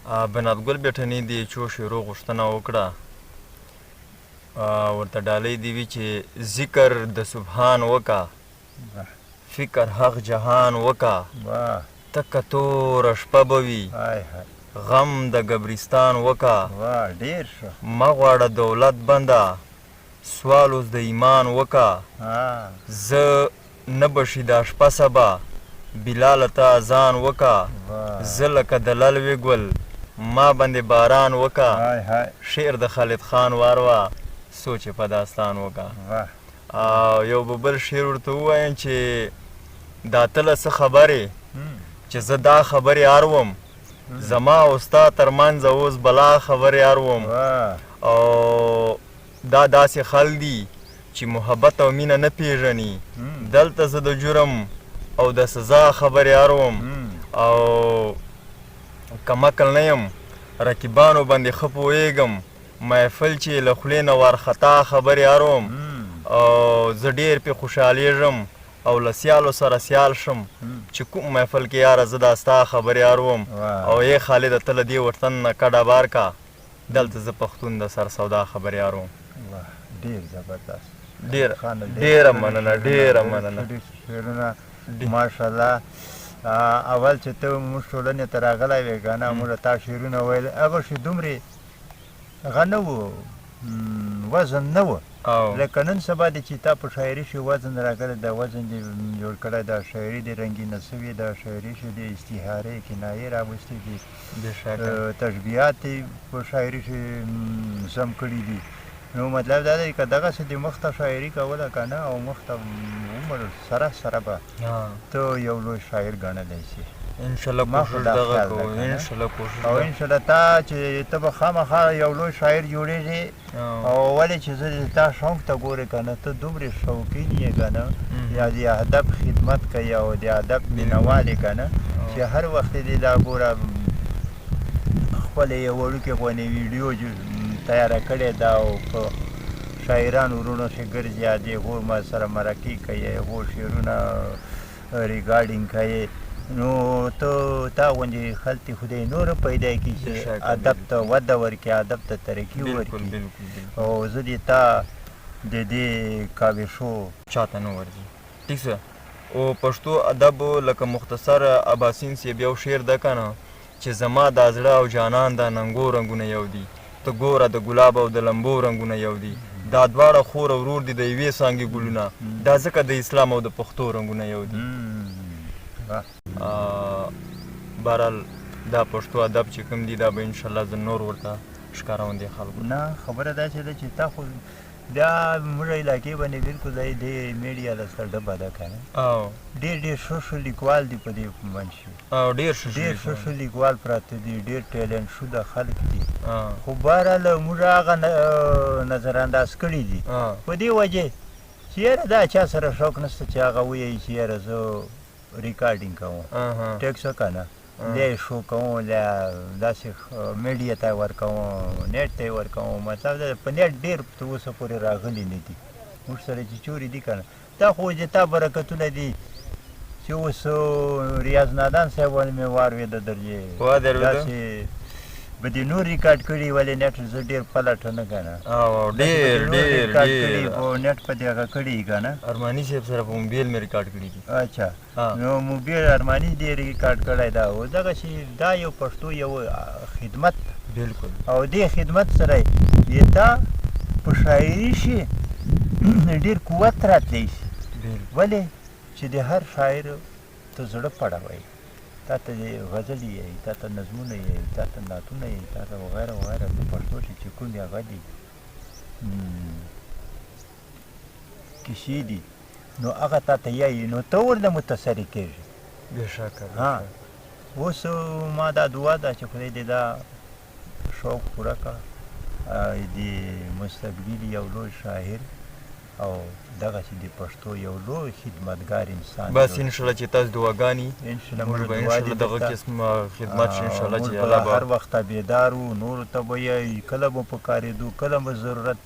بناتګل بیټني د چو شعرو غوښتنه وکړه. ورته ډالۍ دې وي چې ذکر د سبحان وکا، فکر حق جهان وکا، تکه توره شپه به وي غم د ګبرستان وکا. مه غواړه دولت بنده، سوال اوس د ایمان وکا. زه نه بشي دا شپه سبا، بلاله ته اذان وکا. زه لکه د للوې ګل، ما باندې باران وکا. شعر د خالد خان واروه، سوچ په داستان وکا. یو به بل شعر ورته ووایم چې دا تله څه خبرې چې زه دا خبرې اروم، زما او ستا ترمنځ اوس بلا خبرې اروم. او دا داسې خلک دي چې محبت او مینه نه پیژني. دلته زه د جرم او د سزا خبرې اروم. او کم عقل نه یم، رقیبانو باندې ښه پوهېږم. محفل چې له خولې نه وارخطا خبرې اروم. او زه ډېر پې خوشحالېږم او له سیالو سره سیال شم چې کوم محفل کې یاره زه دا ستا خبرې اروم. او ای خالده ته له دې وطن نه کډه بار کا، دلته زه پښتون د سر سودا خبرې اروم. ډېر زبردست، ډېره مننه، ډېره مننه. ماشاءالله. اول چې ته موږ ټولنې ته راغلی وې که نه، موږ تا شعرونه ویل، هغه شي دومرې هغه نه و، وزن نه و لکه نن سبا دی چې تا په شاعري شي وزن راغلی. دا وزن دې جوړ کړی، دا شاعري دې رنګینه سوې، دا شاعري شي دې استعارې کنایې راوستې دي، تشبیهات دې په شاعري شي سم کړي دي. نو مطلب دا دی که دغسې دې مخ ته شاعري کوله که نه، او مخ ته عمر سره به ته یو لوی شاعر ګڼلی شي. انشاءالله کوشش دغه کوو، انشاءالله کوشش. او انشاءالله تا چې ته به خامخا یو لوی شاعر جوړېږې. او ولې چې زه تا شوق ته ګورې که نه، ته دومرې شوقین یې که نه، یا د ادب خدمت کوې او د ادب مینهوال یې که نه، چې هر وخت دې دا ګوره خپله یو وړوکې غونې ویډیو تیاره کړې ده او په شاعرانو وروڼو چې ګرځي، د هغو سره مرکې کوي، هغو شعرونه ریکارډینګ کوي. نو تا غوندې خلطې خدای نوره پیدا کړي چې ادب ته وده ورکړي، ادب ته ترقي ورکړي. او زه دې تا د دې کاوشو چاته نه ورځي. ټیک شه. او پښتو ادب لکه مختصر اباسین صاحب یو شعر ده که نه، چې زما دا زړه او جانان دا ننګو رنګونه یو دي، ته ګوره د ګلاب او د لمبو رنګونه یو دي، دا دواړه خور او ورور دي د یوې څانګې ګلونه، دا ځکه د اسلام او د پښتو رنګونه یو دي. بهرحال دا پښتو ادب چې کوم دي دا به انشاءالله زه نور ورته ښکاروم دې خلکو. نه خبره داسې ده چې تا خو دا موږ علاقې باندې بلکل د میډیا د سره ډبه ده که نه، ډېر ښه ښه لیکوال دي په دې منځ کې، ډېر ښه لیکوال پراته دي، ډېر ټیلنټ شوده خلک دي. خو بهرحال موږ هغه نظر انداز کړي دي په دې وجې چې یاره دا چا سره شوق نشته چې هغه ووایي چې یاره زه ریکارډینګ کوم، ټیک شو که نه، دی شو کوم، داسې میډیا ته یې ورکوم، نیټ ته یې ورکوم. مطلب دا په نیټ ډېر تر اوسه پورې راغلي نه دي موږ سره چې چورې دي که نه. دا خو د تا برکتونه دي چې اوس ریاض نادان صاحب ولې مې واورېده درجې داسې به دې نور ریکارډ کړي، ولې نیټ زه ډېر پلټه نه که نه، ډېر ریکارډ کړي په نیټ په دې هغه کړي که نه. ارماني صاحب سره په موبایل مې ریکارډ کړي دي. اچھا، نو موبایل ارماني دې ریکارډ کړی دا. او دغسې دا یو پښتو یو خدمت، بلکل. او دې خدمت سره یې تا په شاعري شي ډېر قوت راتلی شي. ولې چې د هر شاعر ته زړه پړوي، تا ته غزل یې، تا ته نظمونه یې، تا ته نعتونه یې، تا ته وغیره وغیره په پښتو چې کوم دي هغه دي کیسې دي، نو هغه تا ته یایي، نو ته ورنه متاثرې کېږي. بېشکه. اوس ما دا دعا ده چې خدای دې دا شوق پوره کړه، د مستقبل یو لوی شاعر او دغسې د پښتو یو لوی خدمتګار انسان. بس انشاءالله چې تاسو دعاګانې موږ به انشاءالله دغه قسم خدمت چې انشاءالله چې الله به هر وخت بیدار وو، نورو ته به یې کله به پکارېدو، کله به ضرورت